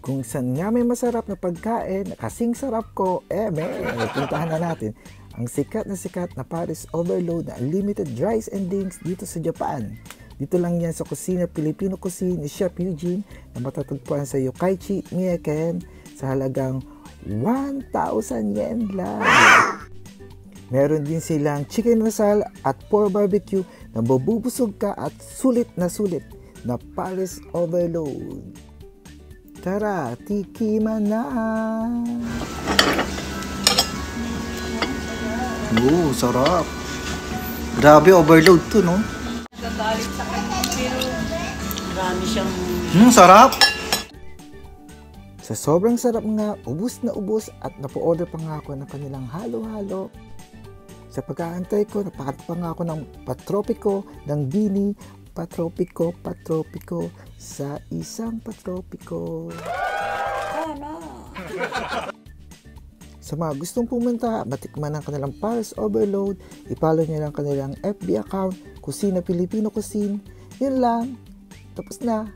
Kung saan nga may masarap na pagkain, kasing sarap ko, puntahan na natin ang sikat na Paris Overload na unlimited rice and drinks dito sa Japan. Dito lang yan sa kusina Filipino Cuisine ni Chef Eugene na matatagpuan sa Yokkaichi, Miyaken sa halagang 1,000 yen lang. Meron din silang chicken masal at pork barbecue na mabubusog ka at sulit na Paris Overload. Tara, tikiman na! Oo, sarap. Grabe, overload to, no? Nagagalit sa kanya, pero marami siyang... Sarap! Sa sobrang sarap nga, ubus na ubus at napo-order pa nga ako ng kanilang halo-halo. Sa pag-aantay ko, napakanta pa nga ako ng patropiko, ng bini, patropiko, sa isang patropiko. Sa mga gustong pumunta, matikman ang kanilang Paris Overload, i-follow nyo lang kanilang FB account, Kusina Filipino Cuisine. Yun lang. Tapos na.